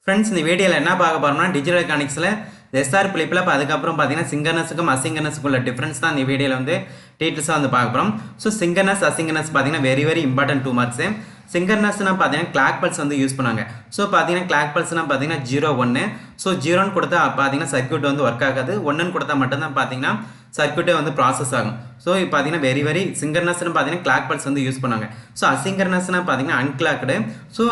Friends இந்த வீடியோவில் என்ன பார்க்க போகிறோம்னா டிஜிட்டல் எலக்ட்ரானிக்ஸில் SR-Filpflop அதுக்கப்புறம் பார்த்தீங்கன்னா சிங்கர்னஸுக்கும் அசிங்கர்னஸுக்கும் உள்ள டிஃப்ரென்ஸ் தான் இந்த வீடியோவில் வந்து டீட்டெயில்ஸாக வந்து பார்க்க போகிறோம். ஸோ சிங்கர்னஸ் அசிங்கர்னஸ் பார்த்தீங்கன்னா வெரி இம்பார்ட்டன்ட் 2 மார்க்ஸு. சிங்கர்னஸ்னா பார்த்தீங்கன்னா கிளாக் பல்ஸ் வந்து யூஸ் பண்ணாங்க. ஸோ பார்த்தீங்கன்னா கிளாக் பல்ஸ்னா பார்த்தீங்கன்னா 0 1. ஸோ 0ன்னு கொடுத்தா பார்த்தீங்கன்னா சர்க்யூட் வந்து ஒர்க் ஆகாது. 1ன்னு கொடுத்தா மட்டும்தான் பார்த்தீங்கன்னா சர்க்யூட்டே வந்து ப்ராசஸ் ஆகும். ஸோ இப்போ பார்த்தீங்கன்னா வெரி சிங்கர்னஸ்னு பார்த்தீங்கன்னா கிளாக் பல்ஸ் வந்து யூஸ் பண்ணாங்க. ஸோ அசிங்கர்னஸ்னா பார்த்தீங்கன்னா அன்கிளாக்டு. ஸோ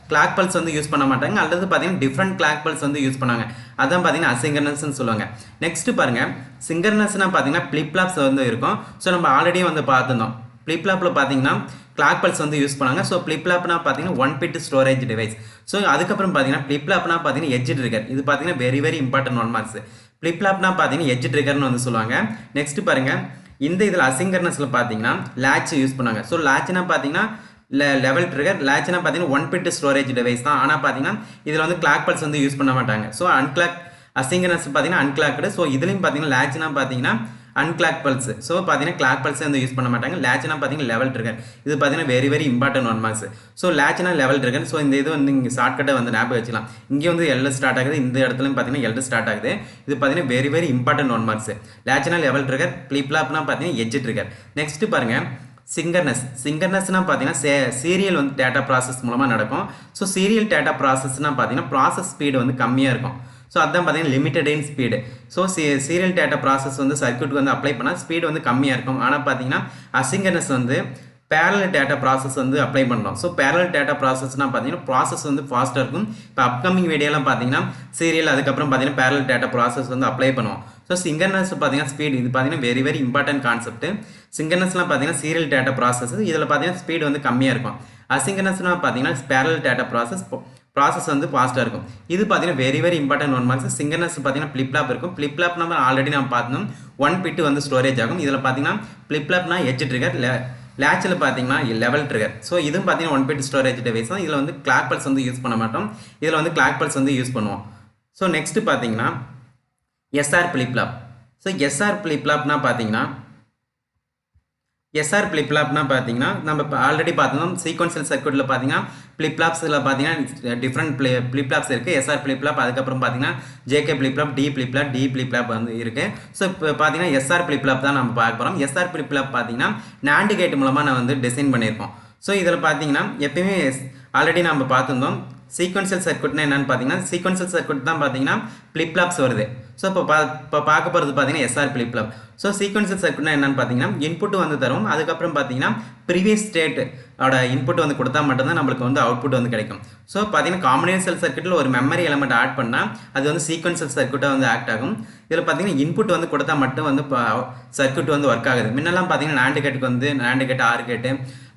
கிளாக் பல்ஸ் வந்து யூஸ் பண்ண மாட்டாங்க, அல்லது பார்த்தீங்கன்னா டிஃப்ரெண்ட் கிளாக் பல்ஸ் வந்து யூஸ் பண்ணாங்க. அதான் பார்த்தீங்கன்னா அசிங்கர்னஸ்ன்னு சொல்லுவாங்க. நெக்ஸ்ட் பாருங்க, சிங்கர்னஸ்னா பார்த்தீங்கன்னா ஃபிளிப்ஃப்ளாப்ஸ் வந்து இருக்கும். ஸோ நம்ம ஆல்ரெடி வந்து பார்த்துருந்தோம். ஃபிளிப்ஃப்ளாப்பில் பார்த்தீங்கன்னா கிளாக் பல்ஸ் வந்து யூஸ் பண்ணாங்க. ஸோ ஃபிளிப்ஃப்ளாப்னா பார்த்தீங்கன்னா 1 பிட் ஸ்டோரேஜ் டிவைஸ். ஸோ அதுக்கப்புறம் பார்த்தீங்கன்னா ஃபிளிப்ஃப்ளாப்னா பார்த்தீங்கன்னா எட்ஜ் ட்ரிகர். இது பார்த்தீங்கன்னா வெரி இம்பார்ட்டன்ட் 1 மார்க்ஸ். ஃபிளிப்ஃப்ளாப்னா பார்த்தீங்கன்னா எட்ஜ் ட்ரிகர்னு வந்து சொல்லுவாங்க. நெக்ஸ்ட் பாருங்க, இந்த இதில் அசிங்கர்னஸில் பார்த்தீங்கன்னா லேட்ச் யூஸ் பண்ணாங்க. ஸோ லேட்ச்னா பார்த்தீங்கன்னா லெவல் ட்ரிகர். லேட்ச்னா பார்த்தீங்கன்னா 1 பிட் ஸ்டோரேஜ் டிவைஸ் தான். ஆனால் பார்த்தீங்கன்னா இதில் வந்து கிளாக் பல்ஸ் வந்து யூஸ் பண்ண மாட்டாங்க. ஸோ அன்கிளாக் அசிங்கர்னஸ் பார்த்தீங்கன்னா அன்கிளாக்டு. ஸோ இதுலையும் பார்த்தீங்கன்னா லேட்ச்னா பார்த்தீங்கன்னா அன்கிளாக் பல்ஸ். ஸோ பார்த்தீங்கன்னா கிளாக் பல்ஸ் வந்து யூஸ் பண்ண மாட்டாங்க. லேட்ச்னா பார்த்தீங்கன்னா லெவல் ட்ரிகர். இது பார்த்தீங்கன்னா வெரி இம்பார்ட்டன்ட் 1 மார்க்ஸ். ஸோ லேட்ச்னா லெவல் ட்ரிகர். ஸோ இந்த இது வந்து இங்கே ஷார்ட்கட்டை வந்து ஞாபகம் வச்சுக்கலாம். இங்கே வந்து எல் ஸ்டார்ட் ஆகுது, இந்த இடத்துலையும் பார்த்தீங்கன்னா எல் ஸ்டார்ட் ஆகுது. இது பார்த்தீங்கன்னா வெரி இம்பார்ட்டன்ட் 1 மார்க்ஸ். லேட்ச்னா லெவல் ட்ரிகர், ஃபிளிப்ஃப்ளாப்னா பார்த்தீங்கன்னா எட்ஜ் ட்ரிகர். நெக்ஸ்ட் பாருங்க, சிங்கர்னஸ்னா பார்த்தீங்கன்னா சீரியல் வந்து டேட்டா ப்ராசஸ் மூலமாக நடக்கும். ஸோ சீரியல் டேட்டா ப்ராசஸ்னா பார்த்தீங்கன்னா ப்ராசஸ் ஸ்பீடு வந்து கம்மியாக இருக்கும். ஸோ அதான் பார்த்தீங்கன்னா limited in speed. So serial data process வந்து சர்க்யூட் வந்து அப்ளை பண்ணால் ஸ்பீடு வந்து கம்மியாக இருக்கும். ஆனால் பார்த்தீங்கன்னா அசிங்கர்னஸ் வந்து பேரலல் டேட்டா ப்ராசஸ் வந்து அப்ளை பண்ணலாம். ஸோ பேரலல் டேட்டா ப்ராசஸ்னால் பார்த்தீங்கன்னா ப்ராசஸ் வந்து ஃபாஸ்ட்டாக இருக்கும். இப்போ அப்கமிங் வீடியோலாம் பார்த்தீங்கன்னா சீரியல் அதுக்கப்புறம் பார்த்தீங்கன்னா பேரலல் டேட்டா ப்ராசஸ் வந்து அப்ளை பண்ணுவோம். ஸோ சிங்கர்னஸ் பார்த்தீங்கன்னா ஸ்பீடு. இது பார்த்தீங்கன்னா வெரி இம்பார்ட்டன்ட் கான்செப்ட். சிங்கர்னஸ்லாம் பார்த்தீங்கன்னா சீரியல் டேட்டா ப்ராசஸ். இதில் பார்த்தீங்கன்னா ஸ்பீடு வந்து கம்மியாக இருக்கும். அசிங்கர்னஸ்னால் பார்த்தீங்கன்னா பேரலல் டேட்டா ப்ராசஸ் வந்து ஃபாஸ்ட்டாக இருக்கும். இது பார்த்தீங்கன்னா வெரி இம்பார்ட்டன்ட் 1 மார்க்ஸ். சிங்கர்னஸ் பார்த்தீங்கன்னா ஃபிளிப்ஃப்ளாப் இருக்கும். ஃபிளிப்ஃப்ளாப் நம்ம ஆல்ரெடி நம்ம பார்த்தோம், 1 பிட் வந்து ஸ்டோரேஜ் ஆகும். இதில் பார்த்தீங்கன்னா ஃபிளிப்ஃப்ளாப்னா எட்ஜ் ட்ரிகர், லேட்சில் பார்த்தீங்கன்னா லெவல் ட்ரிகர். ஸோ இதுவும் பார்த்தீங்கன்னா 1 பிட் ஸ்டோரேஜ் டிவைஸ் தான். இதில் வந்து கிளாக் பல்ஸ் வந்து யூஸ் பண்ண மாட்டோம். இதில் வந்து கிளாக் பல்ஸ் வந்து யூஸ் பண்ணுவோம். ஸோ நெக்ஸ்ட் பார்த்தீங்கன்னா SR-Filpflop. ஸோ SR-Filpflopனா பார்த்தீங்கன்னா நம்ம ஆல்ரெடி பார்த்தோம், சீக்வன்ஷியல் சர்க்யூட்டில் பார்த்தீங்கன்னா ஃபிளிப்ஃப்ளாப்ஸில் பார்த்தீங்கன்னா டிஃப்ரெண்ட் ஃபிளிப்ஃப்ளாப்ஸ் இருக்குது. SR-Filpflop, அதுக்கப்புறம் பார்த்தீங்கன்னா JK-Filpflop, D-Filpflop வந்து இருக்குது. ஸோ இப்போ பார்த்தீங்கன்னா SR-Filpflop தான் நம்ம பார்க்க போகிறோம். SR-Filpflop பார்த்தீங்கன்னா NAND கேட் மூலமாக நான் வந்து டிசைன் பண்ணியிருக்கோம். ஸோ இதில் பார்த்தீங்கன்னா எப்பயுமே ஆல்ரெடி நம்ம பார்த்துருந்தோம், சீக்வன்ஷியல் சர்க்யூட்னா என்னன்னு பார்த்தீங்கன்னா சீக்வன்ஷியல் சர்க்யூட் தான் பார்த்தீங்கன்னா ஃபிளிப்ஃப்ளாப்ஸ் வருது. ஸோ இப்போ பார்க்க போகிறது பார்த்தீங்கன்னா SR-Filpflop. ஸோ சீக்வன்ஷியல் சர்க்யூட்னா என்னன்னு பார்த்தீங்கன்னா இன்புட் வந்து தரும். அதுக்கப்புறம் பார்த்தீங்கன்னா ப்ரீவியஸ் ஸ்டேட்டோட இன்புட் வந்து கொடுத்தா மட்டும்தான் நம்மளுக்கு வந்து அவுட்புட் வந்து கிடைக்கும். ஸோ பார்த்தீங்கன்னா காம்பினேஷனல் சர்க்யூட்டில் ஒரு மெமரி எலமெண்ட் ஆட் பண்ணால் அது வந்து சீக்வன்ஷியல் சர்க்யூட்டாக வந்து ஆக்ட் ஆகும். இதில் பார்த்தீங்கன்னா இன்புட் வந்து கொடுத்தா மட்டும் வந்து சர்க்யூட் வந்து ஒர்க் ஆகுது. முன்னெல்லாம் பார்த்தீங்கன்னா NAND கேட்டுக்கு வந்து NAND கேட், OR கேட்டு,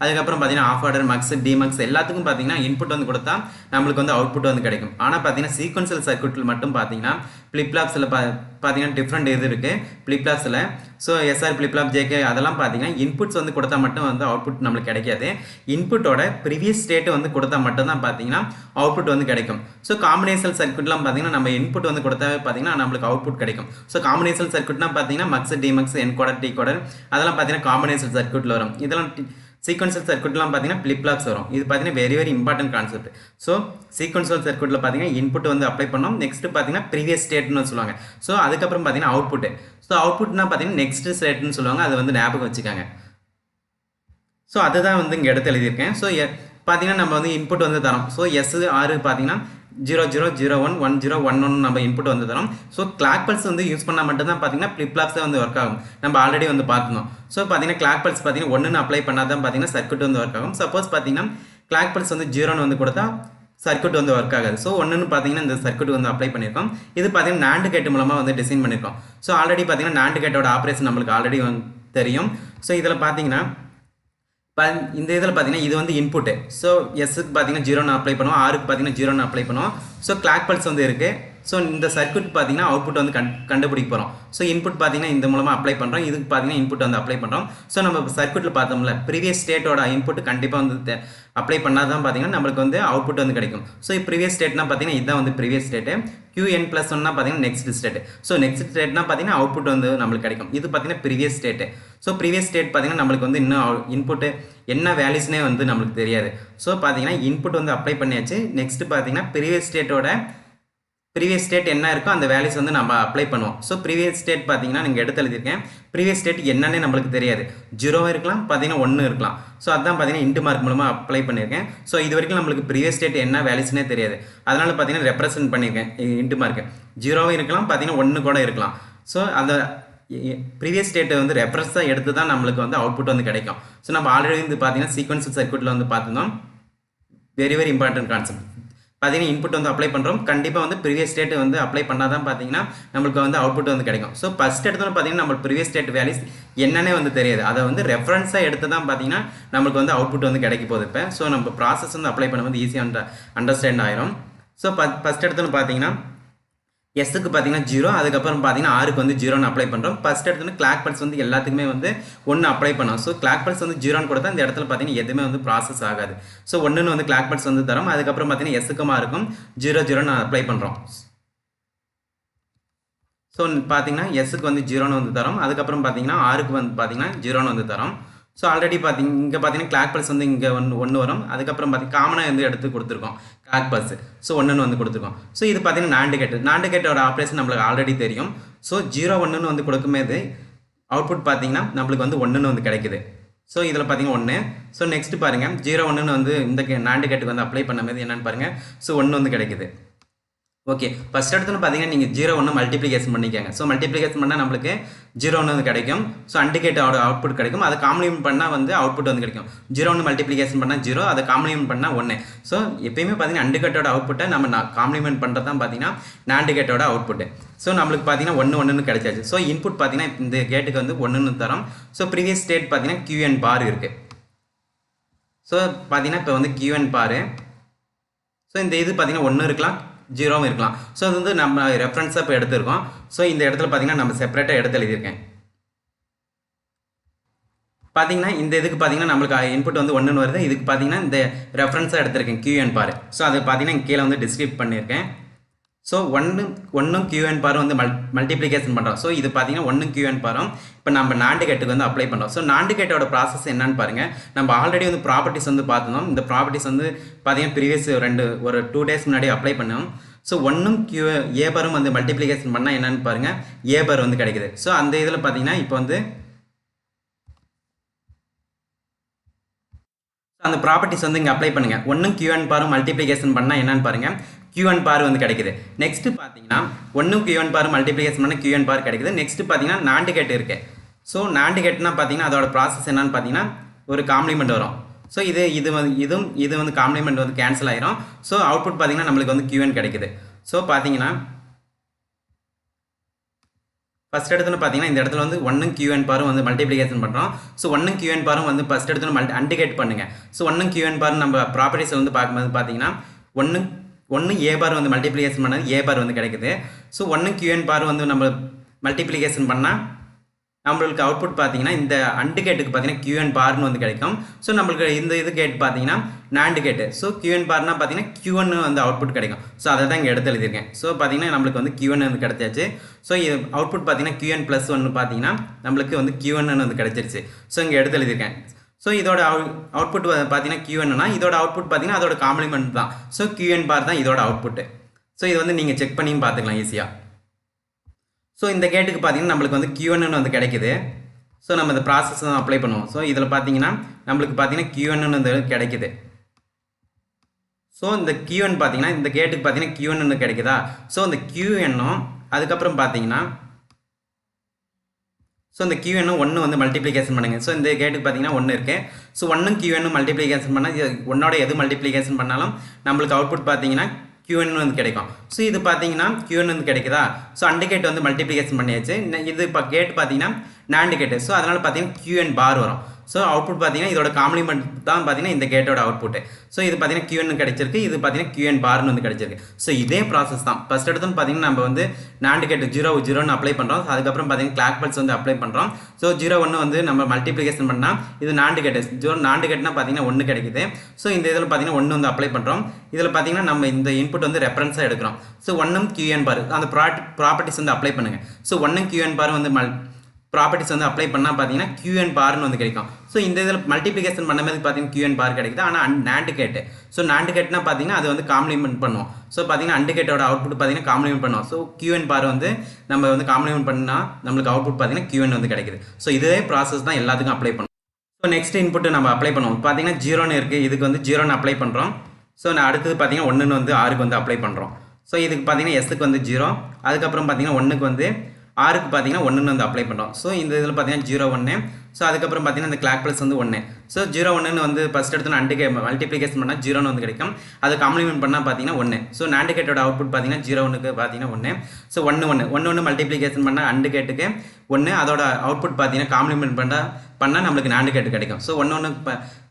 அதுக்கப்புறம் பார்த்தீங்கன்னா ஆஃப் ஆர்டர், மக்ஸ், டிமக்ஸ் எல்லாத்துக்கும் பார்த்தீங்கன்னா இன்புட் வந்து கொடுத்தா நம்மளுக்கு வந்து அவுட்புட் வந்து கிடைக்கும். ஆனால் பார்த்தீங்கன்னா சீக்வன்ஷியல் சர்க்யூட்டில் மட்டும் பார்த்தீங்கன்னா ஃபிளிப்ஃப்ளாப்ஸில் பார்த்தீங்கன்னா டிஃப்ரெண்ட் இது இருக்குது ஃபிளிப்ஃப்ளாப்ஸில். ஸோ SR-Filpflop, JK அதெல்லாம் பார்த்தீங்கன்னா இன்புட்ஸ் வந்து கொடுத்தா மட்டும் வந்து அவுட்புட் நம்மளுக்கு கிடைக்காது. இன்புட்டோட ப்ரீவியஸ் ஸ்டேட் வந்து கொடுத்தா மட்டும் தான் பார்த்தீங்கன்னா அவுட்புட் வந்து கிடைக்கும். ஸோ காம்பினேஷனல் சர்க்யூட்லாம் பார்த்தீங்கன்னா நம்ம இன்புட் வந்து கொடுத்தாவே பார்த்தீங்கன்னா நம்மளுக்கு அவுட்புட் கிடைக்கும். ஸோ காம்பினேஷனல் சர்க்யூட்னா பார்த்தீங்கன்னா மக்ஸ், டிமக்ஸ், என்கோடர், டிகோடர் அதெல்லாம் பார்த்தீங்கன்னா காம்பினேஷனல் சர்க்யூட்டில் வரும். இதெல்லாம் சீக்வன்ஷியல் சர்க்யூட்லாம் பார்த்தீங்கன்னா ஃபிளிப்ஃப்ளாப்ஸ் வரும். இது பார்த்தீங்கன்னா very important concept. So sequential சர்க்யூட்டில் பார்த்தீங்கன்னா இன்புட் வந்து அப்ளை பண்ணோம். நெக்ஸ்ட் பார்த்தீங்கன்னா ப்ரீவியஸ் ஸ்டேட்னு சொல்லுவாங்க. ஸோ அதுக்கப்புறம் பார்த்தீங்கன்னா அவுட்புட். ஸோ அவுட்புட்னா பார்த்தீங்கன்னா நெக்ஸ்ட் ஸ்டேட்னு சொல்லுவாங்க. அது வந்து ஞாபகம் வச்சுக்காங்க. ஸோ அதுதான் வந்து இங்கே எடுத்து எழுதியிருக்கேன். ஸோ பார்த்தீங்கன்னா நம்ம வந்து இன்புட் வந்து தரோம். ஸோ SR பார்த்தீங்கன்னா 0001 1011 நம்ம இன்புட் வந்து தரோம். ஸோ கிளாக் பல்ஸ் வந்து யூஸ் பண்ணால் மட்டும்தான் பார்த்தீங்கன்னா ஃபிளிப்ஃப்ளாப்ஸே வந்து ஒர்க் ஆகும். நம்ம ஆல்ரெடி வந்து பார்த்துருந்தோம். ஸோ பார்த்தீங்கன்னா கிளாக் பல்ஸ் பார்த்தீங்கன்னா 1ன்னு அப்ளை பண்ணால் தான் பார்த்தீங்கன்னா சர்க்யூட் வந்து ஒர்க் ஆகும். சப்போஸ் பார்த்தீங்கன்னா கிளாக் பல்ஸ் வந்து 0ன்னு வந்து கொடுத்தா சர்க்யூட் வந்து ஒர்க் ஆகாது. ஸோ 1ன்னு பார்த்தீங்கன்னா இந்த சர்க்யூட் வந்து அப்ளை பண்ணியிருக்கோம். இது பார்த்தீங்கன்னா NAND கேட் மூலமாக வந்து டிசைன் பண்ணியிருக்கோம். ஸோ ஆல்ரெடி பார்த்தீங்கன்னா NAND கேட்டோட ஆப்ரேஷன் நம்மளுக்கு ஆல்ரெடி வந்து தெரியும். ஸோ இதில் பார்த்தீங்கன்னா இந்த இதில் பார்த்தீங்கன்னா இது வந்து இன்புட்டு. ஸோ எஸ்ஸுக்கு பார்த்தீங்கன்னா 0ன்னு அப்ளை பண்ணுவோம், ஆருக்கு பார்த்தீங்கன்னா 0ன்னு அப்ளை பண்ணுவோம். ஸோ கிளாக் பல்ஸ் வந்து இருக்குது. ஸோ இந்த சர்க்யூட் பார்த்தீங்கன்னா அவுட்புட் வந்து கண்டுபிடிக்க போகிறோம். ஸோ இன்புட் பார்த்தீங்கன்னா இந்த மூலமாக அப்ளை பண்ணுறோம், இதுக்கு பார்த்தீங்கன்னா இன்புட் வந்து அப்ளை பண்ணுறோம். ஸோ நம்ம சர்க்யூட்டில் பார்த்தோம்ல ப்ரீவியஸ் ஸ்டேட்டோட இன்புட் கண்டிப்பாக வந்து அப்ளை பண்ணால் தான் பார்த்தீங்கன்னா நம்மளுக்கு வந்து அவுட்புட் வந்து கிடைக்கும். ஸோ ப்ரீவியஸ் ஸ்டேட்னா பார்த்தீங்கன்னா இதுதான் வந்து ப்ரீவியஸ் ஸ்டேட்டு, QN+1னா பார்த்தீங்கன்னா நெக்ஸ்ட் ஸ்டேட். ஸோ நெக்ஸ்ட் ஸ்டேட்னா பார்த்தீங்கன்னா அவுட்புட் வந்து நம்மளுக்கு கிடைக்கும். இது பார்த்தீங்கன்னா previous state. So previous state பார்த்தீங்கன்னா நம்மளுக்கு வந்து இன்னும் இன்புட்டு என்ன வேல்யூஸ்னே வந்து நம்மளுக்கு தெரியாது. ஸோ பார்த்தீங்கன்னா இன்புட் வந்து அப்ளை பண்ணியாச்சு. நெக்ஸ்ட் பார்த்தீங்கன்னா ப்ரீவியஸ் ஸ்டேட் என்ன இருக்கோ அந்த வேல்யூஸ் வந்து நம்ம அப்ளை பண்ணுவோம். ஸோ ப்ரீவியஸ் ஸ்டேட் பார்த்தீங்கன்னா நீங்கள் எடுத்து எழுதியிருக்கேன். ப்ரீவியஸ் ஸ்டேட் என்னன்னே நம்மளுக்கு தெரியாது, 0 இருக்கலாம், பார்த்தீங்கன்னா 1 இருக்கலாம். ஸோ அதான் பார்த்தீங்கன்னா இன்டு மார்க் மூலமாக அப்ளை பண்ணியிருக்கேன். ஸோ இது வரைக்கும் நம்மளுக்கு ப்ரீவியஸ் ஸ்டேட் என்ன வேல்யூஸ்னே தெரியாது, அதனால் பார்த்தீங்கன்னா ரெப்ரசென்ட் பண்ணியிருக்கேன் இன்டு மார்க்கு. 0 இருக்கலாம், பார்த்தீங்கன்னா 1 கூட இருக்கலாம். ஸோ அந்த ப்ரீவியஸ் ஸ்டேட்டை வந்து ரெஃபரன்ஸாக எடுத்து தான் நம்மளுக்கு வந்து அவுட்புட் வந்து கிடைக்கும். ஸோ நம்ம ஆல்ரெடி வந்து பார்த்தீங்கன்னா சீக்வன்ஸ் சர்க்யூட்டில் வந்து பார்த்துருந்தோம். Very important concept. பார்த்தீங்கன்னா இன்புட் வந்து அப்ளை பண்ணுறோம், கண்டிப்பாக வந்து ப்ரீவியஸ் ஸ்டேட் வந்து அப்ளை பண்ணால் தான் பார்த்தீங்கன்னா நம்மளுக்கு வந்து அவுட்புட் வந்து கிடைக்கும். ஸோ ஃபஸ்ட் எடுத்தோன்னு பார்த்தீங்கன்னா நம்ம ப்ரீவியஸ் ஸ்டேட் வேல்யூஸ் என்னன்னே வந்து தெரியாது, அதை வந்து ரெஃபரன்ஸாக எடுத்து தான் பார்த்தீங்கன்னா நம்மளுக்கு வந்து அவுட்புட் வந்து கிடைக்க போகுது. இப்போ ஸோ நம்ம ப்ராசஸ் வந்து அப்ளை பண்ணும்போது ஈஸியாக அண்டர்ஸ்டாண்ட் ஆயிரும். ஸோ ஃபஸ்ட் எடுத்தோன்னு பார்த்தீங்கன்னா எஸ்ஸுக்கு பார்த்தீங்கன்னா 0, அதுக்கப்புறம் பார்த்தீங்கன்னா ஆருக்கு வந்து 0ன்னு அப்ளை பண்ணுறோம். ஃபஸ்ட் எடுத்துன்னு கிளாக் பல்ஸ் வந்து எல்லாத்துக்குமே வந்து 1 அப்ளை பண்ணோம். ஸோ கிளாக் பல்ஸ் வந்து 0ன்னு கொடுத்தா இந்த இடத்துல பார்த்தீங்கன்னா எதுவுமே வந்து ப்ராசஸ் ஆகாது. ஸோ 1ன்னு வந்து கிளாக் பல்ஸ் வந்து தரோம். அதுக்கப்புறம் பார்த்தீங்கன்னா எஸ்ஸுக்குமா இருக்கும் 0 அப்ளை பண்ணுறோம். ஸோ பார்த்தீங்கன்னா எஸ்ஸுக்கு வந்து 0ன்னு வந்து தரோம். அதுக்கப்புறம் பார்த்தீங்கன்னா ஆருக்கு வந்து பார்த்தீங்கன்னா 0ன்னு வந்து தரோம். ஸோ ஆல்ரெடி இங்கே பார்த்தீங்கன்னா கிளாக் பல்ஸ் வந்து இங்கே ஒன்று வரும். அதுக்கப்புறம் பார்த்தீங்கன்னா காமனாக வந்து எடுத்து கொடுத்துருக்கோம் கிளாக் பல்ஸ். ஸோ 1ன்னு வந்து கொடுத்துருக்கோம். ஸோ இது பார்த்தீங்கன்னா நாண்டு கேட்டோட ஆப்ரேஷன் நம்மளுக்கு ஆல்ரெடி தெரியும். ஸோ 0 1ன்னு வந்து கொடுக்கும்போது அவுட்புட் பார்த்தீங்கன்னா நம்மளுக்கு வந்து 1ன்னு வந்து கிடைக்குது. ஸோ இதில் பார்த்தீங்கன்னா 1. ஸோ நெக்ஸ்ட் பாருங்கள் 0 1ன்னு வந்து இந்த நாண்டு கேட்டுக்கு வந்து அப்ளை பண்ணும்போது என்னென்னு பாருங்கள். ஸோ 1 வந்து கிடைக்குது. ஓகே, ஃபஸ்ட் இடத்துல பார்த்தீங்கன்னா நீங்கள் 0 1 மல்டிப்ளிகேஷன் பண்ணிக்கோங்க. ஸோ மல்டிப்ளிகேஷன் பண்ணால் நம்மளுக்கு 0 1 வந்து கிடைக்கும். ஸோ அண்டிகேட்டோட அவுட்புட் கிடைக்கும். அதை காம்ப்ளிமெண்ட் பண்ணால் வந்து அவுட்புட் வந்து கிடைக்கும். 0 1 மல்டிப்ளிகேஷன் பண்ணால் 0, அதை காம்ப்ளிமெண்ட் பண்ணால் 1. ஸோ எப்பயுமே பார்த்தீங்கன்னா அண்டிகேட்டோட அவுட்புட்டை நம்ம காம்ப்ளிமெண்ட் பண்ணுறது தான் பார்த்தீங்கன்னா நாண்டிகேட்டோட அவுட்புட்டு. ஸோ நம்மளுக்கு பார்த்தீங்கன்னா 1 1ன்னு கிடைச்சாச்சு. ஸோ இன்புட் பார்த்தீங்கன்னா இந்த கேட்டுக்கு வந்து 1ன்னு தரோம். ஸோ ப்ரீவியஸ் ஸ்டேட் பார்த்தீங்கன்னா QN பார் இருக்குது. ஸோ பார்த்தீங்கன்னா இப்போ வந்து QN பார். ஸோ இந்த இது பார்த்தீங்கன்னா 1 இருக்கலாம், 0 இருக்கலாம். ஸோ அது வந்து நம்ம ரெஃபரன்ஸாக இப்போ எடுத்துருக்கோம். ஸோ இந்த இடத்துல பார்த்தீங்கன்னா நம்ம செப்பரேட்டாக எடுத்து எழுதியிருக்கேன். பார்த்தீங்கன்னா இந்த இதுக்கு பார்த்தீங்கன்னா நம்மளுக்கு இன்புட் வந்து 1ன்னு வருது. இதுக்கு பார்த்தீங்கன்னா இந்த ரெஃபரன்ஸாக எடுத்திருக்கேன் QN பார். ஸோ அது பார்த்தீங்கன்னா கீழே வந்து டிஸ்கிரிப்ட் பண்ணியிருக்கேன். ஸோ 1ம் QN பாரும் வந்து மல்டிப்ளிகேஷன் பண்ணுறோம். ஸோ இது பார்த்தீங்கன்னா 1ம் QN பாரும் இப்போ நம்ம நாண்டு கேட்டுக்கு வந்து அப்ளை பண்ணுறோம். ஸோ நாண்டு கேட்டோட ப்ராசஸ் என்னன்னு பாருங்கள். நம்ம ஆல்ரெடி வந்து ப்ராப்பர்ட்டிஸ் வந்து பார்த்துருந்தோம். இந்த ப்ராப்பர்ட்டிஸ் வந்து பார்த்தீங்கன்னா ப்ரீவியஸ் ஒரு 2 டேஸ் முன்னாடி அப்ளை பண்ணோம். ஸோ 1ம் ஏ பாரும் வந்து மல்டிப்ளிகேஷன் பண்ணால் என்னென்னு பாருங்கள், ஏ பார் வந்து கிடைக்குது. ஸோ அந்த இதில் பார்த்தீங்கன்னா இப்போ வந்து அந்த ப்ராப்பர்ட்டிஸ் வந்து இங்கே அப்ளை பண்ணுங்கள். 1ம் QN பாரும் மல்டிப்ளிகேஷன் பண்ணால் என்னென்னு பாருங்கள், QN பார் வந்து கிடைக்குது. நெக்ஸ்ட்டு பார்த்தீங்கன்னா 1ம் QN பார் மல்டிப்ளிகேஷன் பண்ணால் QN பார் கிடைக்குது. நெக்ஸ்ட்டு பார்த்தீங்கன்னா நாண்டு கேட் இருக்குது. ஸோ நாண்டு கேட்னா பார்த்தீங்கன்னா அதோட ப்ராசஸ் என்னன்னு பார்த்தீங்கன்னா ஒரு காம்ப்ளிமெண்ட் வரும். ஸோ இது வந்து காம்ப்ளிமெண்ட் வந்து கேன்சல் ஆயிரும். ஸோ அவுட்புட் பார்த்தீங்கன்னா நம்மளுக்கு வந்து QN கிடைக்குது. ஸோ பார்த்தீங்கன்னா ஃபஸ்ட் எடுத்துன்னு பார்த்தீங்கன்னா இந்த இடத்துல வந்து 1ம் QN பாரும் வந்து மல்டிப்ளிகேஷன் பண்ணுறோம். ஸோ 1ம் QN பாரும் வந்து ஃபஸ்ட் எடுத்துன்னு அண்டிகேட் பண்ணுங்கள். ஸோ 1ம் QN பாரும் நம்ம ப்ராப்பர்ட்டிஸை வந்து பார்க்கும்போது பார்த்தீங்கன்னா 1 ஏ பார் வந்து மல்டிப்ளிகேஷன் பண்ணது ஏ பார் வந்து கிடைக்குது. ஸோ 1ம் QN பார் வந்து நம்ம மல்டிப்ளிகேஷன் பண்ணால் நம்மளுக்கு அவுட்புட் பார்த்தீங்கன்னா இந்த அண்டு கேட்டுக்கு பார்த்தீங்கன்னா QN பார்னு வந்து கிடைக்கும். ஸோ நம்மளுக்கு இந்த இது கேட் பார்த்தீங்கன்னா நாண்டு கேட்டு. ஸோ QN பார்னா பார்த்தீங்கன்னா QN வந்து அவுட்புட் கிடைக்கும். ஸோ அதை தான் இங்கே எடுத்து எழுதியிருக்கேன். ஸோ பார்த்தீங்கன்னா நம்மளுக்கு வந்து QN வந்து கிடைச்சாச்சு. ஸோ இது அவுட்புட் பார்த்தீங்கன்னா QN+1 பார்த்தீங்கன்னா நம்மளுக்கு வந்து QN வந்து கிடைச்சிருச்சு. ஸோ இங்கே எடுத்து எழுதியிருக்கேன். ஸோ இதோட அவுட்புட் பார்த்தீங்கன்னா QNனா இதோட அவுட்புட் பார்த்தீங்கன்னா அதோட காம்ப்ளிமெண்ட் தான். ஸோ QN பார் தான் இதோட அவுட்புட்டு. ஸோ இது வந்து நீங்கள் செக் பண்ணியும் பார்த்துக்கலாம் ஈஸியாக. ஸோ இந்த கேட்டுக்கு பார்த்தீங்கன்னா நம்மளுக்கு வந்து QN வந்து கிடைக்குது. ஸோ நம்ம இந்த ப்ராசஸ் தான் அப்ளை பண்ணுவோம். ஸோ இதில் பார்த்தீங்கன்னா நம்மளுக்கு பார்த்தீங்கன்னா QN வந்து கிடைக்குது. ஸோ இந்த QN பார்த்தீங்கன்னா இந்த கேட்டுக்கு பார்த்தீங்கன்னா QN வந்து கிடைக்குதா. ஸோ இந்த QNம் அதுக்கப்புறம் பார்த்தீங்கன்னா ஸோ இந்த QN 1 வந்து மல்டிப்ளிகேஷன் பண்ணுங்கள். ஸோ இந்த கேட்டுக்கு பார்த்தீங்கன்னா 1 இருக்குது. ஸோ 1ம் QN மல்டிப்ளிகேஷன் பண்ணால் 1ஓட எது மல்டிப்ளிகேஷன் பண்ணாலும் நம்மளுக்கு அவுட்புட் பார்த்தீங்கன்னா QN வந்து கிடைக்கும். ஸோ இது பார்த்தீங்கன்னா QN வந்து கிடைக்குதா. ஸோ அண்டு கேட் வந்து மல்டிப்ளிகேஷன் பண்ணியாச்சு. இது இப்போ கேட் பார்த்தீங்கன்னா நாண்டு கேட்டு. ஸோ அதனால் பார்த்தீங்கன்னா QN பார் வரும். ஸோ அவுட்புட் பார்த்தீங்கன்னா இதோட காம்ப்ளிமெண்ட் தான் பார்த்தீங்கன்னா இந்த கேட்டோட அவுட்புட். ஸோ இது பார்த்தீங்கன்னா QN கிடைச்சிருக்கு, இது பார்த்தீங்கன்னா QN பார்னு வந்து கிடைச்சிருக்கு. ஸோ இதே ப்ராசஸ் தான் ஃபர்ஸ்ட் எடுத்து பார்த்தீங்கன்னா நம்ம வந்து NAND கேட் 0 அப்ளை பண்ணுறோம். அதுக்கப்புறம் பார்த்தீங்கன்னா கிளாக் பல்ஸ் வந்து அப்ளை பண்ணுறோம். ஸோ 0 1 வந்து நம்ம மல்டிப்ளிகேஷன் பண்ணால் இது NAND கேட் NAND கேட்னா பார்த்தீங்கன்னா 1 கிடைக்குது. ஸோ இந்த இதில் பார்த்தீங்கன்னா 1 வந்து அப்ளை பண்ணுறோம். இதில் பார்த்தீங்கன்னா நம்ம இந்த இன்புட் வந்து ரெஃபரன்ஸாக எடுக்கிறோம். ஸோ 1ம் QN பார் அந்த ப்ராப்பர்ட்டிஸ் வந்து அப்ளை பண்ணுங்க. ஸோ 1ம் QN பார் வந்து ப்ராப்பர்ட்டிஸ் வந்து அப்ளை பண்ணால் பார்த்தீங்கன்னா QN பார்னு வந்து கிடைக்கும். ஸோ இந்த இதில் மல்டிப்ளிகேஷன் பண்ண மாதிரி பார்த்தீங்கன்னா QN பார் கிடைக்குது. ஆனால் NAND கேட்டு NAND கேட்னா பார்த்தீங்கன்னா அது வந்து காம்ப்ளிமெண்ட் பண்ணுவோம். ஸோ பார்த்தீங்கன்னா AND கேட்டோட அவுட்புட் பார்த்தீங்கன்னா காம்ப்ளிமெண்ட் பண்ணுவோம். ஸோ QN பார் வந்து நம்ம வந்து காம்ப்ளிமெண்ட் பண்ணால் நம்மளுக்கு அவுட்புட் பார்த்தீங்கன்னா QN வந்து கிடைக்குது. ஸோ இதே ப்ராசஸ் தான் எல்லாத்துக்கும் அப்ளை பண்ணுவோம். ஸோ நெக்ஸ்ட் இன்புட் நம்ம அப்ளை பண்ணுவோம். பார்த்தீங்கன்னா 0ன்னு இருக்குது, இதுக்கு வந்து 0ன்னு அப்ளை பண்ணுறோம். ஸோ நான் அடுத்தது பார்த்தீங்கன்னா 1ன்னு வந்து Rக்கு வந்து அப்ளை பண்ணுறோம். ஸோ இதுக்கு பார்த்தீங்கன்னா Sக்கு வந்து 0, அதுக்கப்புறம் பார்த்தீங்கன்னா 1க்கு வந்து Rக்கு பார்த்தீங்கன்னா 1ன்னு வந்து அப்ளை பண்ணுறோம். ஸோ இந்த இதில் பார்த்தீங்கன்னா 0 1. ஸோ அதுக்கப்புறம் பார்த்தீங்கன்னா இந்த கிளாக் ப்ளஸ் வந்து 1. ஸோ 0 1ன்னு வந்து ஃபஸ்ட் எடுத்து அண்டுக்கு மல்டிப்ளிகேஷன் பண்ணால் 0ன்னு வந்து கிடைக்கும். அது காம்ப்ளிமெண்ட் பண்ணால் பார்த்தீங்கன்னா 1. ஸோ NAND கேட்டோட அவுட்புட் பார்த்தீங்கன்னா 0 1க்கு பார்த்தீங்கன்னா 1. ஸோ 1 1 மல்டிப்ளிகேஷன் பண்ணால் AND கேட்டுக்கு 1, அதோட அவுட்புட் பார்த்தீங்கன்னா காம்ப்ளிமெண்ட் பண்ணால் நம்மளுக்கு NAND கேட்டு கிடைக்கும். ஸோ 1 1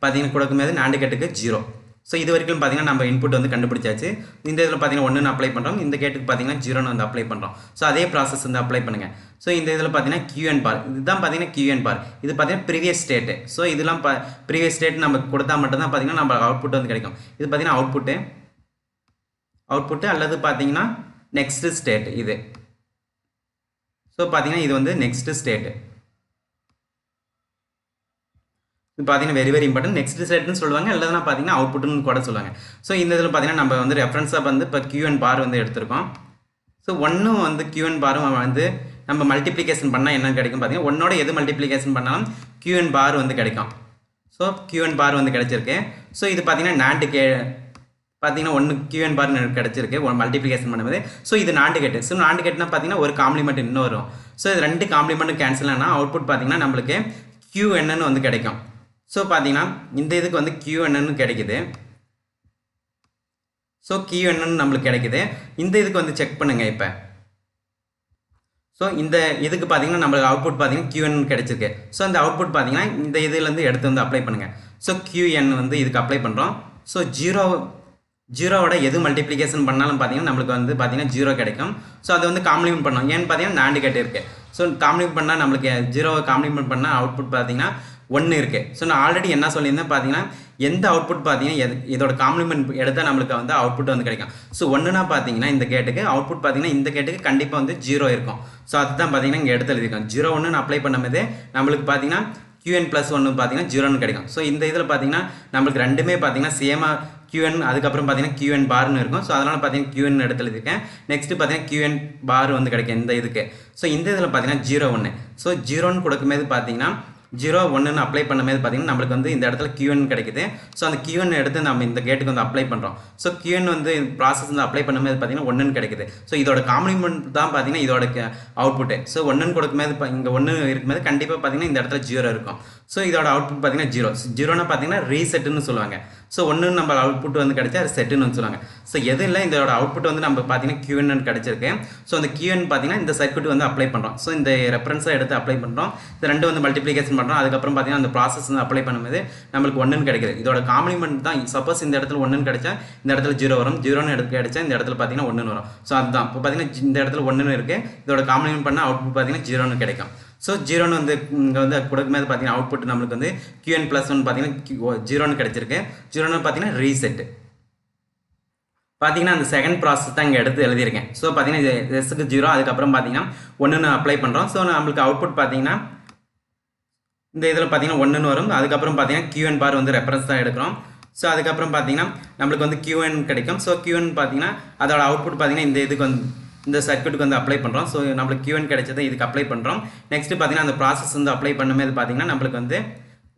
பார்த்தீங்கன்னா கொடுக்கும்போது NAND கேட்டுக்கு 0. ஸோ இது வரைக்கும் பார்த்தீங்கன்னா நம்ம இன்புட் வந்து கண்டுபிடிச்சாச்சு. இந்த இதில் பார்த்தீங்கன்னா 1ன்னு அப்ளை பண்ணுறோம், இந்த கேட்டுக்கு பார்த்தீங்கன்னா 0ன்னு வந்து அப்ளை பண்ணுறோம். ஸோ அதே ப்ராசஸ் வந்து அப்ளை பண்ணுங்கள். ஸோ இந்த இதில் பார்த்தீங்கன்னா QN பார் இதுதான் பார்த்தீங்கன்னா QN பார், இது பார்த்தீங்கன்னா ப்ரீவியஸ் ஸ்டேட்டு. ஸோ இதெல்லாம் ப்ரீவியஸ் ஸ்டேட் நம்ம கொடுத்தா மட்டும்தான் பார்த்தீங்கன்னா நம்ம அவுட்புட் வந்து கிடைக்கும். இது பார்த்தீங்கன்னா அவுட்புட்டு அல்லது பார்த்தீங்கன்னா நெக்ஸ்ட் ஸ்டேட் இது. ஸோ பார்த்தீங்கன்னா இது வந்து நெக்ஸ்ட் ஸ்டேட்டு. இது பார்த்தீங்கன்னா வெரி இம்பார்ட்டன்ட். நெக்ஸ்ட் ஸ்டேட்னு சொல்லுவாங்க, இல்லைன்னா பார்த்தீங்கன்னா அவுட்புட்னு கூட சொல்லுவாங்க. ஸோ இந்த இதில் பார்த்தீங்கன்னா நம்ம வந்து ரெஃபரன்ஸாக வந்து இப்போ QN பார் வந்து எடுத்திருக்கோம். ஸோ 1 வந்து QN பாரும் வந்து நம்ம மல்டிப்ளிகேஷன் பண்ணால் என்ன கிடைக்கும் பார்த்தீங்கன்னா 1ஓட எது மல்டிப்ளிகேஷன் பண்ணாலும் QN பார் வந்து கிடைக்கும். ஸோ QN பார் வந்து கிடைச்சிருக்கு. ஸோ இது பார்த்தீங்கன்னா NAND பார்த்தீங்கன்னா 1 QN பார் கிடைச்சிருக்கு மல்டிப்ளிகேஷன் பண்ணும்போது. ஸோ இது NAND கேட்டு. ஸோ NAND கேட்னா பார்த்தீங்கன்னா ஒரு காம்ப்ளிமெண்ட் இன்னும் வரும். ஸோ இது 2 காம்ப்ளிமெண்ட் கேன்சல் ஆனால் அவுட்புட் பார்த்தீங்கன்னா நம்மளுக்கு QNன்னு வந்து கிடைக்கும். ஸோ பார்த்தீங்கன்னா இந்த இதுக்கு வந்து QNன்னு கிடைக்குது. ஸோ QNன்னு நம்மளுக்கு கிடைக்குது. இந்த இதுக்கு வந்து செக் பண்ணுங்கள் இப்போ. ஸோ இந்த இதுக்கு பார்த்தீங்கன்னா நம்மளுக்கு அவுட்புட் பார்த்தீங்கன்னா QN கிடைச்சிருக்கு. ஸோ அந்த அவுட்புட் பார்த்தீங்கன்னா இந்த இதுலேருந்து எடுத்து வந்து அப்ளை பண்ணுங்கள். ஸோ QN வந்து இதுக்கு அப்ளை பண்ணுறோம். ஸோ 0ஓட எது மல்டிப்ளிகேஷன் பண்ணாலும் பார்த்தீங்கன்னா நம்மளுக்கு வந்து பார்த்தீங்கன்னா 0 கிடைக்கும். ஸோ அதை வந்து காம்ப்ளிமெண்ட் பண்ணோம். ஏன்னு பார்த்தீங்கன்னா NAND கேட் இருக்குது. ஸோ காம்ப்ளிமெண்ட் பண்ணால் நம்மளுக்கு 0 காம்ப்ளிமெண்ட் பண்ணால் அவுட்புட் பார்த்தீங்கன்னா 1 இருக்குது. ஸோ நான் ஆல்ரெடி என்ன சொல்லியிருந்தேன் பார்த்தீங்கன்னா எந்த அவுட்புட் பார்த்தீங்கன்னா இதோட காம்ப்ளிமெண்ட் எடுத்தால் நம்மளுக்கு வந்து அவுட்புட் வந்து கிடைக்கும். ஸோ 1னா பார்த்தீங்கன்னா இந்த கேட்டுக்கு அவுட்புட் பார்த்தீங்கன்னா இந்த கேட்டுக்கு கண்டிப்பாக வந்து 0 இருக்கும். ஸோ அதுதான் பார்த்தீங்கன்னா இங்கே எடுத்து எழுதியிருக்கோம். 0 1ன்னு அப்ளை பண்ணும்போது நம்மளுக்கு பார்த்தீங்கன்னா QN + 1 பார்த்தீங்கன்னா 0ன்னு கிடைக்கும். ஸோ இந்த இதில் பார்த்தீங்கன்னா நம்மளுக்கு ரெண்டுமே பார்த்தீங்கன்னா சேமாக QN அதுக்கப்புறம் பார்த்தீங்கன்னா QN பார்னு இருக்கும். ஸோ அதனால் பார்த்தீங்கன்னா QN எடுத்து எழுதியிருக்கேன். நெக்ஸ்ட்டு பார்த்தீங்கன்னா QN பார் வந்து கிடைக்கும் இந்த இதுக்கு. ஸோ இந்த இதில் பார்த்தீங்கன்னா 0 1. ஸோ 0ன்னு கொடுக்கும்போது பார்த்தீங்கன்னா 0 1ன்னு அப்ளை பண்ணும்போது பார்த்தீங்கன்னா நம்மளுக்கு வந்து இந்த இடத்துல QN கிடைக்குது. ஸோ அந்த QN எடுத்து நம்ம இந்த கேட்டுக்கு வந்து அப்ளை பண்ணுறோம். ஸோ QN வந்து ப்ராசஸ் வந்து அப்ளை பண்ணும்போது பார்த்தீங்கன்னா 1ன்னு கிடைக்குது. ஸோ இதோட காம்ப்ளிமெண்ட் தான் பார்த்தீங்கன்னா இதோட அவுட்புட்டு. ஸோ 1ன்னு கொடுக்கும்போது இங்கே 1 இருக்கும்போது கண்டிப்பாக பார்த்தீங்கன்னா இந்த இடத்துல 0 இருக்கும். ஸோ இதோட அவுட்புட் பார்த்தீங்கன்னா 0னா பார்த்தீங்கன்னா ரீசெட்டுன்னு சொல்லுவாங்க. ஸோ 1 நம்ம அவுட்புட் வந்து கிடைச்சா அது செட்டுன்னு சொல்லுவாங்க. ஸோ எது இல்லை இதோட அவுட்புட் வந்து நம்ம பார்த்தீங்கன்னா QN கிடைச்சிருக்கு. ஸோ அந்த QN பார்த்தீங்கன்னா இந்த சர்க்யூட் வந்து அப்ளை பண்ணுறோம். ஸோ இந்த ரெஃபரன்ஸாக எடுத்து அப்ளை பண்ணுறோம். இந்த 2 வந்து மல்டிப்ளிகேஷன் பண்ணுறோம். அதுக்கப்புறம் பார்த்தீங்கன்னா அந்த ப்ராசஸ் வந்து அப்ளை பண்ணும்போது நம்மளுக்கு 1ன்னு கிடைக்குது. இதோட காம்ப்ளிமெண்ட் தான். சப்போஸ் இந்த இடத்துல 1ன்னு கிடைச்சா இந்த இடத்துல 0 வரும், 0ன்னு கிடைச்சா இந்த இடத்துல பார்த்தீங்கன்னா 1ன்னு வரும். ஸோ அதுதான் இப்போ பார்த்தீங்கன்னா இந்த இடத்துல 1ன்னு இருக்குது. இதோட காம்ப்ளிமெண்ட் பண்ணால் அவுட்புட் பார்த்தீங்கன்னா 0ன்னு கிடைக்கும். ஸோ 0ன்னு வந்து இங்கே வந்து கொடுக்கும்போது பார்த்தீங்கன்னா அவுட்புட் நம்மளுக்கு வந்து QN + 1 பார்த்தீங்கன்னா 0ன்னு கிடைச்சிருக்கு. 0ன்னு பார்த்தீங்கன்னா ரீசெட். பார்த்தீங்கன்னா அந்த செகண்ட் ப்ராசஸ் தான் இங்கே எடுத்து எழுதியிருக்கேன். ஸோ பார்த்தீங்கன்னா Sக்கு 0 அதுக்கப்புறம் பார்த்தீங்கன்னா 1ன்னு அப்ளை பண்ணுறோம். ஸோ நம்மளுக்கு அவுட்புட் பார்த்தீங்கன்னா இந்த இதில் பார்த்தீங்கன்னா 1ன்னு வரும். அதுக்கப்புறம் பார்த்தீங்கன்னா QN பார் வந்து ரெஃபரன்ஸ் தான் எடுக்கிறோம். ஸோ அதுக்கப்புறம் பார்த்தீங்கன்னா நம்மளுக்கு வந்து QN கிடைக்கும். ஸோ QN பார்த்தீங்கன்னா அதோட அவுட்புட் பார்த்தீங்கன்னா இந்த இதுக்கு வந்து இந்த சர்க்யூட்டுக்கு வந்து அப்ளை பண்ணுறோம். ஸோ நம்மளுக்கு QN கிடைச்சதை இதுக்கு அப்ளை பண்ணுறோம். நெக்ஸ்ட்டு பார்த்தீங்கன்னா அந்த ப்ராசஸ் வந்து அப்ளை பண்ணும்போது பார்த்தீங்கன்னா நம்மளுக்கு வந்து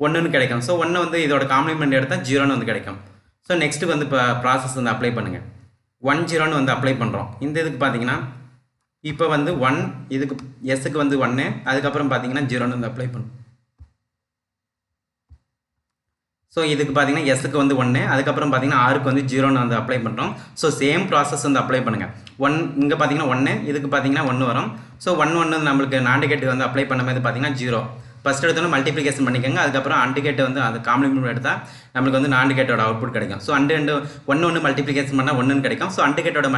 1ன்னு கிடைக்கும். ஸோ 1 வந்து இதோட காம்ப்ளிமெண்ட் எடுத்தால் 0ன்னு வந்து கிடைக்கும். ஸோ நெக்ஸ்ட்டு வந்து இப்போ ப்ராசஸ் வந்து அப்ளை பண்ணுங்கள். 1 0ன்னு வந்து அப்ளை பண்ணுறோம். இந்த இதுக்கு பார்த்தீங்கன்னா இப்போ வந்து 1 இதுக்கு Sக்கு வந்து 1 அதுக்கப்புறம் பார்த்தீங்கன்னா 0ன்னு வந்து அப்ளை பண்ணும். ஸோ இதுக்கு பார்த்தீங்கன்னா Sக்கு வந்து 1 அதுக்கப்புறம் பார்த்தீங்கன்னா Rக்கு வந்து 0ன்னு வந்து அப்ளை பண்ணுறோம். ஸோ சேம் ப்ராசஸ் வந்து அப்ளை பண்ணுங்கள். 1 இங்கே பார்த்தீங்கன்னா 1 இதுக்கு பார்த்தீங்கன்னா 1 வரும். ஸோ 1 1 நம்மளுக்கு NAND கேட்டு வந்து அப்ளை பண்ணும்போது பார்த்தீங்கன்னா 0. ஃபஸ்ட் எடுத்தோன்னா மல்டிப்ளிகேஷன் பண்ணிக்கோங்க. அதுக்கப்புறம் அண்டு கேட்டை வந்து அது காம்ப்ளிமெண்ட் எடுத்தால் நம்மளுக்கு வந்து நான்கு கேட்டோட அவுட்புட் கிடைக்கும். ஸோ அண்டு ஒன்று மல்டிப்ளிகேஷன் பண்ணால் ஒன்றுன்னு கிடைக்கும். ஸோ அண்டு கேட்டோட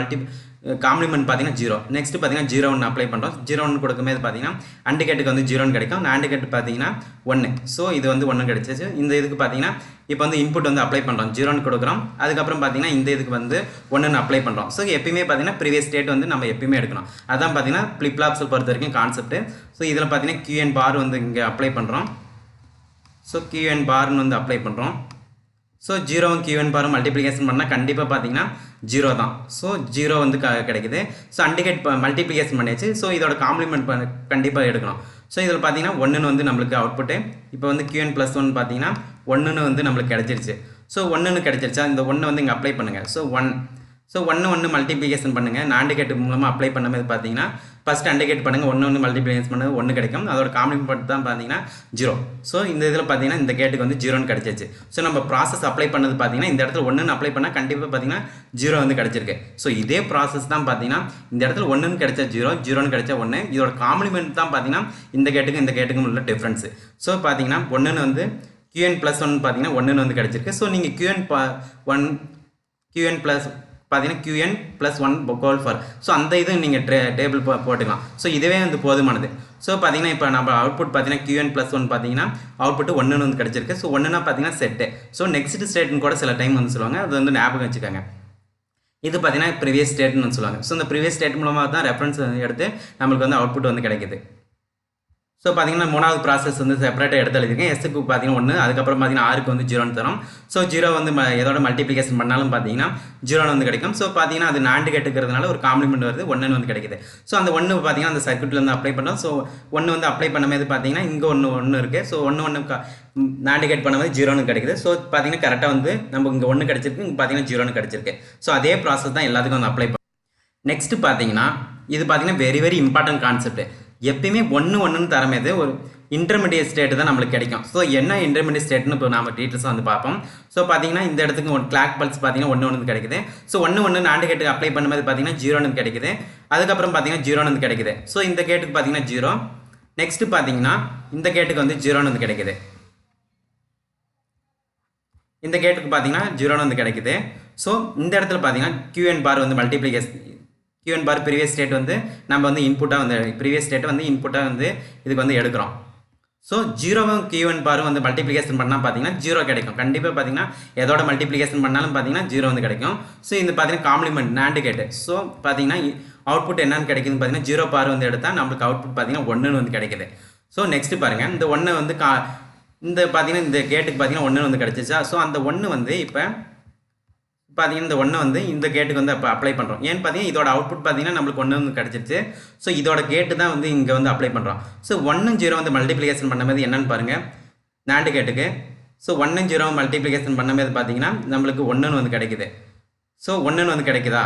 காம்ப்ளிமெண்ட் பார்த்தீங்கன்னா 0. நெக்ஸ்ட் பார்த்தீங்கன்னா 0 அப்ளை பண்ணுறோம். 0 கொடுக்கும்போது பார்த்தீங்கன்னா அண்டு கேட்டுக்கு வந்து 0 கிடைக்கும். நான்கு கேட்டு பார்த்தீங்கன்னா 1. ஸோ இது வந்து 1 கிடைச்சிச்சு. இந்த இதுக்கு பார்த்தீங்கன்னா இப்போ வந்து இன்புட் வந்து அப்ளை பண்ணுறோம், 0 கொடுக்குறோம். அதுக்கப்புறம் பார்த்தீங்கன்னா இந்த இதுக்கு வந்து 1 அப்ளை பண்ணுறோம். ஸோ எப்பயுமே பார்த்தீங்கன்னா ப்ரீவியஸ் ஸ்டேட் வந்து நம்ம எப்பயுமே எடுக்கணும். அதான் பார்த்தீங்கன்னா ஃப்ளிப்ஃப்ளாப்ஸை பொறுத்த வரைக்கும் கான்செப்ட். ஸோ இதில் பார்த்தீங்கன்னா QN பார் வந்து இங்கே அப்ளை பண்ணுறோம். ஸோ QN பார்னு வந்து அப்ளை பண்ணுறோம். ஸோ 0 QN பார் மல்டிப்ளிகேஷன் பண்ணால் கண்டிப்பாக பார்த்தீங்கன்னா 0 தான். ஸோ 0 வந்து கிடைக்குது. ஸோ அண்டிகேட் மல்டிப்ளிகேஷன் பண்ணியாச்சு. ஸோ இதோட காம்ப்ளிமெண்ட் கண்டிப்பாக எடுக்கணும். ஸோ இதில் பார்த்தீங்கன்னா 1 வந்து நம்மளுக்கு அவுட்புட்டு. இப்போ வந்து QN+1 பார்த்தீங்கன்னா 1 வந்து நம்மளுக்கு கிடைச்சிருச்சு. ஸோ 1 கிடைச்சிருச்சா, இந்த 1 வந்து இங்கே அப்ளை பண்ணுங்கள். ஸோ 1 மல்டிப்ளிகேஷன் பண்ணுங்கள். நான்கு கேட்டு மூலமாக அப்ளை பண்ணும்போது பார்த்தீங்கன்னா ஃபஸ்ட் அண்டிகேட் பண்ணுங்கள், 1 மல்டிப்ளிகேஷன் பண்ணது 1 கிடைக்கும். அதோட காம்ப்ளிமெண்ட் தான் பார்த்தீங்கன்னா 0. ஸோ இந்த இதில் பார்த்தீங்கன்னா இந்த கேட்டுக்கு வந்து 0 கிடைச்சிச்சு. ஸோ நம்ம ப்ராசஸ் அப்ளை பண்ணது பார்த்தீங்கன்னா இந்த இடத்துல 1 அப்ளை பண்ணால் கண்டிப்பாக பார்த்தீங்கன்னா 0 வந்து கிடைச்சிருக்கு. ஸோ இதே ப்ராசஸ் தான் பார்த்தீங்கன்னா இந்த இடத்துல 1 கிடைச்சா 0 கிடைச்சா 1. இதோட காம்ப்ளிமெண்ட் தான் பார்த்தீங்கன்னா இந்த கேட்டுக்கும் உள்ள டிஃப்ரென்ஸ். ஸோ பார்த்தீங்கன்னா 1 வந்து QN+1 பார்த்தீங்கன்னா 1 வந்து கிடைச்சிருக்கு. ஸோ நீங்கள் QN பார்த்தீங்கன்னா QN+1 கோல் ஃபார். ஸோ அந்த இது நீங்கள் டேபிள் போட்டுக்கலாம். ஸோ இதுவே வந்து போதுமானது. ஸோ பார்த்தீங்கன்னா இப்போ நம்ம அவுட்புட் பார்த்தீங்கன்னா QN+1 பார்த்தீங்கன்னா அவுட்புட் 1 வந்து கிடைச்சிருக்கு. ஸோ 1னா பார்த்தீங்கன்னா செட்டு. ஸோ நெக்ஸ்ட் ஸ்டேட்னு கூட சில டைம் வந்து சொல்லுவாங்க, அது வந்து ஞாபகம் வச்சுக்கோங்க. இது பார்த்தீங்கன்னா ப்ரீவியஸ் ஸ்டேட்னு சொல்லுவாங்க. ஸோ இந்த ப்ரீவியஸ் ஸ்டேட் மூலமாக தான் ரெஃபரன்ஸ் எடுத்து நம்மளுக்கு வந்து அவுட்புட் வந்து கிடைக்குது. ஸோ பார்த்தீங்கன்னா மூணாவது ப்ராசஸ் வந்து செப்பரேட்டாக எடுத்து எழுதிருக்கேன். எஸ்க்கு பார்த்தீங்கன்னா 1, அதுக்கப்புறம் பார்த்தீங்கன்னா ஆருக்கு வந்து 0 தரும். ஸோ 0 வந்து எதோட மல்டிப்ளிகேஷன் பண்ணாலும் பார்த்தீங்கன்னா 0 வந்து கிடைக்கும். ஸோ பார்த்தீங்கன்னா அது நான்கு கேட்டுக்கிறதுனால ஒரு காம்ப்ளிமெண்ட் வருது, 1 வந்து கிடைக்குது. ஸோ அந்த 1 பார்த்தீங்கன்னா அந்த சர்க்யூட்டில் வந்து அப்ளை பண்ணுறோம். ஸோ 1 வந்து அப்ளை பண்ணும்போது பார்த்தீங்கன்னா இங்கே ஒன்று இருக்குது. ஸோ 1 நான்கு கேட் பண்ணும்போது 0 கிடைக்குது. ஸோ பார்த்தீங்கன்னா கரெக்டாக வந்து நம்ம இங்கே 1 கிடைச்சிருக்கு, இங்கே பார்த்தீங்கன்னா 0 கிடைச்சிருக்கு. ஸோ அதே ப்ராசஸ் தான் எல்லாத்துக்கும் வந்து அப்ளை பண்ணும். நெக்ஸ்ட் பார்த்தீங்கன்னா இது பார்த்தீங்கன்னா வெரி இம்பார்ட்டன்ட் கான்செப்ட். எப்பயுமே 1 தரமேது ஒரு இன்டர்மீடியட் ஸ்டேட் தான் நம்மளுக்கு கிடைக்கும். ஸோ என்ன இன்டர்மீடியட் ஸ்டேட்னு இப்போ நம்ம டீட்டெயில்ஸாக வந்து பார்ப்போம். ஸோ பார்த்தீங்கன்னா இந்த இடத்துக்கு ஒரு கிளாக் பல்ஸ் பார்த்தீங்கன்னா 1 கிடைக்குது. ஸோ 1 நான்கு கேட்டுக்கு அப்ளை பண்ணும்போது பார்த்தீங்கன்னா 0 கிடைக்குது. அதுக்கப்புறம் பார்த்தீங்கன்னா 0 கிடைக்குது. ஸோ இந்த கேட்டுக்கு பார்த்தீங்கன்னா 0. நெக்ஸ்ட் பார்த்தீங்கன்னா இந்த கேட்டுக்கு வந்து 0 வந்து கிடைக்குது. இந்த கேட்டுக்கு பார்த்தீங்கன்னா 0 வந்து கிடைக்குது. ஸோ இந்த இடத்துல பார்த்தீங்கன்னா QN பார் வந்து மல்டிப்ளிகேஷன் QN பார் ப்ரீவியஸ் ஸ்டேட் வந்து நம்ம வந்து இன்புட்டாக வந்து ப்ரீவியஸ் ஸ்டேட்டை வந்து இன்புட்டாக வந்து இதுக்கு வந்து எடுக்கிறோம். ஸோ 0 QN பார் வந்து மல்டிப்ளிகேஷன் பண்ணால் பார்த்தீங்கன்னா 0 கிடைக்கும். கண்டிப்பாக பார்த்தீங்கன்னா எதோட மல்டிப்ளிகேஷன் பண்ணாலும் பார்த்தீங்கன்னா 0 வந்து கிடைக்கும். ஸோ இது பார்த்தீங்கன்னா காம்ப்ளிமெண்ட் நான்டு கேட்டு. ஸோ பார்த்தீங்கன்னா அவுட்புட் என்னன்னு கிடைக்குதுன்னு பார்த்தீங்கன்னா 0 பார் வந்து எடுத்தால் நம்மளுக்கு அவுட்புட் பார்த்தீங்கன்னா 1 வந்து கிடைக்குது. ஸோ நெக்ஸ்ட் பாருங்கள், இந்த 1 வந்து இந்த பார்த்தீங்கன்னா இந்த கேட்டுக்கு பார்த்தீங்கன்னா 1 வந்து கிடைச்சிச்சா. ஸோ அந்த 1 வந்து இப்போ பார்த்தீங்கன்னா இந்த 1 வந்து இந்த கேட்டுக்கு வந்து அப்ளை பண்ணுறோம். ஏன்னு பார்த்தீங்கன்னா இதோட அவுட்புட் பார்த்தீங்கன்னா நம்மளுக்கு 1 வந்து கிடச்சிருச்சு. ஸோ இதோட கேட்டு தான் வந்து இங்கே வந்து அப்ளை பண்ணுறோம். ஸோ 1 0 வந்து மல்டிப்ளிகேஷன் பண்ணும்போது என்னன்னு பாருங்கள், நான்டு கேட்டுக்கு. ஸோ 1 0 மல்டிப்ளிகேஷன் பண்ணும்போது பார்த்தீங்கன்னா நம்மளுக்கு 1 வந்து கிடைக்குது. ஸோ 1 வந்து கிடைக்குதா.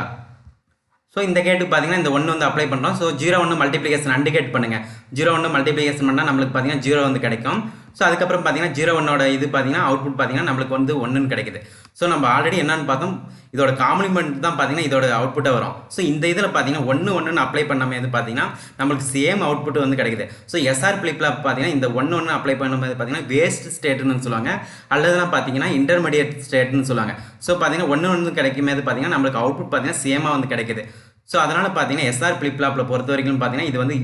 ஸோ இந்த கேட்டுக்கு பார்த்தீங்கன்னா இந்த 1 வந்து அப்ளை பண்ணுறோம். ஸோ 0 மல்டிப்ளிகேஷன் அண்டிகேட் பண்ணுங்கள். 0 மல்டிப்ளிகேஷன் பண்ணால் நம்மளுக்கு பார்த்தீங்கன்னா 0 வந்து கிடைக்கும். ஸோ அதுக்கப்புறம் பார்த்தீங்கன்னா 0 இது பார்த்தீங்கன்னா அவுட்புட் பார்த்தீங்கன்னா நம்மளுக்கு வந்து 1 கிடைக்குது. ஸோ நம்ம ஆல்ரெடி என்னன்னு பார்த்தோம், இதோட காம்ப்ளிமெண்ட் தான் பார்த்தீங்கன்னா இதோட அவுட்புட்டாக வரும். ஸோ இந்த இதில் பார்த்தீங்கன்னா 1 அப்ளை பண்ணும்போது பார்த்தீங்கன்னா நம்மளுக்கு சேம் அவுட்புட் வந்து கிடைக்குது. ஸோ SR-Filpflop பார்த்தீங்கன்னா இந்த 1 அப்ளை பண்ணும்போது பார்த்தீங்கன்னா வேஸ்ட் ஸ்டேட்னு சொல்லுவாங்க, அல்லதுனா பார்த்தீங்கன்னா இன்டர்மீடியட் ஸ்டேட்னு சொல்லுவாங்க. ஸோ பார்த்தீங்கன்னா 1 கிடைக்கும்போது பார்த்தீங்கன்னா நம்மளுக்கு அவுட்புட் பார்த்தீங்கன்னா சேமாக வந்து கிடைக்குது. ஸோ அதனால் பார்த்தீங்கன்னா SR-Filpflopல பொறுத்த வரைக்கும் பார்த்தீங்கன்னா இது வந்து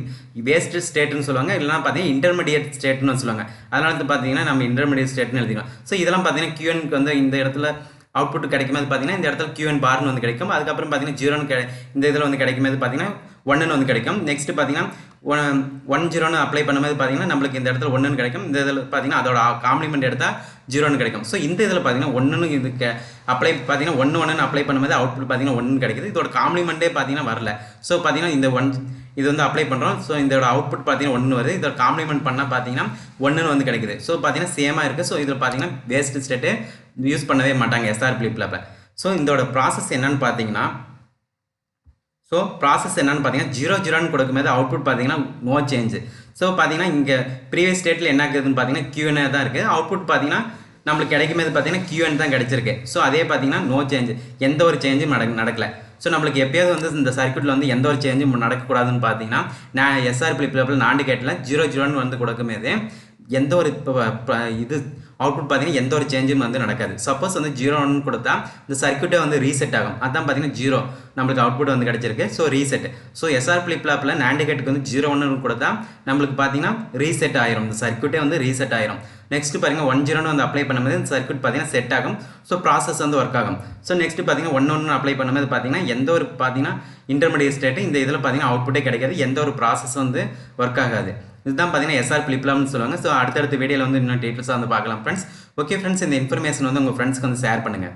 வேஸ்ட் ஸ்டேட்னு சொல்லுவாங்க, இல்லைனா பார்த்தீங்கன்னா இன்டர்மீடியட் ஸ்டேட்னு சொல்லுவாங்க. அதனால வந்து பார்த்தீங்கன்னா நம்ம இன்டர்மீடியட் ஸ்டேட்னு எழுதிக்கலாம். ஸோ இதெல்லாம் பார்த்தீங்கன்னா QNக்கு வந்து இந்த இடத்துல அவுட்புட் கிடைக்கும்போது பார்த்தீங்கன்னா இந்த இடத்துல QN பார்னு வந்து கிடைக்கும். அதுக்கப்புறம் பார்த்தீங்கன்னா 0 இந்த இதில் வந்து கிடைக்கும்போது பார்த்தீங்கன்னா 1 வந்து கிடைக்கும். நெக்ஸ்ட் பார்த்தீங்கன்னா 1 0 அப்ளை பண்ணும்போது பார்த்தீங்கன்னா நம்மளுக்கு இந்த இடத்துல 1 கிடைக்கும். இந்த இதில் பார்த்தீங்கன்னா அதோட காம்ப்ளிமெண்ட் எடுத்தால் 0 கிடைக்கும். ஸோ இந்த இதில் பார்த்தீங்கன்னா 1 இதுக்கு அப்ளை பார்த்தீங்கன்னா 1 அப்ளை பண்ணும்போது அவுட்புட் பார்த்தீங்கன்னா 1 கிடைக்குது. இதோட காம்ப்ளிமெண்ட்டே பார்த்தீங்கன்னா வரல. ஸோ பார்த்தீங்கன்னா இந்த இது வந்து அப்ளை பண்ணுறோம். ஸோ இதோட அவுட்புட் பார்த்தீங்கன்னா 1 வருது. இதோட காம்ப்ளிமெண்ட் பண்ணால் பார்த்தீங்கன்னா 1 வந்து கிடைக்குது. ஸோ பார்த்தீங்கன்னா சேமாக இருக்குது. ஸோ இதில் பார்த்தீங்கன்னா வேஸ்ட் ஸ்டேட்டு யூஸ் பண்ணவே மாட்டாங்க SR-Filpflopல. ஸோ இதோட ப்ராசஸ் என்னன்னு பார்த்தீங்கன்னா பார்த்தீங்கன்னா 0 கொடுக்கும்போது அவுட்புட் பார்த்தீங்கன்னா நோ சேஞ்சு. ஸோ பார்த்தீங்கன்னா இங்கே ப்ரீவியஸ் ஸ்டேட்டில் என்ன இருக்குதுன்னு பார்த்தீங்கன்னா QN தான் இருக்குது. அவுட்புட் பார்த்தீங்கன்னா நம்மளுக்கு கிடைக்கும்போது பார்த்தீங்கன்னா QN தான் கிடைச்சிருக்கு. ஸோ அதே பார்த்தீங்கன்னா நோ சேஞ்சு, எந்த ஒரு சேஞ்சும் நடக்கலை. ஸோ நம்மளுக்கு எப்பயாவது வந்து இந்த சர்க்யூட்டில் வந்து எந்த ஒரு சேஞ்சும் நடக்கக்கூடாதுன்னு பார்த்தீங்கன்னா SR-Filpflopல நான்கு கேட்டில் 0 0 வந்து கொடுக்கும்போது எந்த ஒரு இது அவுட்புட் பார்த்தீங்கன்னா எந்த ஒரு சேஞ்சும் வந்து நடக்காது. சப்போஸ் வந்து 0 கொடுத்தா இந்த சர்க்யூட்டே வந்து ரீசெட் ஆகும். அதான் பார்த்தீங்கன்னா 0 நம்மளுக்கு அவுட்புட் வந்து கிடைச்சிருக்கு. So reset. ஸோ எஸ்ஆர் ஃபிளிப்ஃப்ளாப்பில் NAND கேட்டுக்கு வந்து 0 கொடுத்தா நம்மளுக்கு பார்த்தீங்கன்னா ரீசெட் ஆயிரும். இந்த சர்க்யூட்டே வந்து ரீசெட் ஆயிரும். நெக்ஸ்ட் பாருங்க 10 வந்து அப்ளை பண்ணும்போது இந்த சர்க்யூட் பார்த்தீங்கன்னா செட் ஆகும். ஸோ ப்ராசஸ் வந்து ஒர்க் ஆகும். ஸோ நெக்ஸ்ட் பார்த்தீங்கன்னா 1 அப்ளை பண்ணும்போது பார்த்தீங்கன்னா எந்த ஒரு பார்த்தீங்கன்னா இன்டர்மீடியட் ஸ்டேட் இந்த இதில் பார்த்தீங்கன்னா அவுட்புட்டே கிடைக்காது. எந்த ஒரு ப்ராசஸ் வந்து ஒர்க் ஆகாது. இதுதான் பார்த்தீங்கன்னா எஸ்ஆர் ஃபிளிப்ஃப்ளாப்னு சொல்லுவாங்க. ஸோ அடுத்தடுத்த வீடியோவில் வந்து இன்னும் டீட்டெயில்ஸாக வந்து பார்க்கலாம் ஃப்ரெண்ட்ஸ். ஓகே ஃப்ரெண்ட்ஸ், இந்த இன்ஃபர்மேஷன் வந்து உங்கள் ஃப்ரெண்ட்ஸ்க்கு வந்து ஷேர் பண்ணுங்கள்.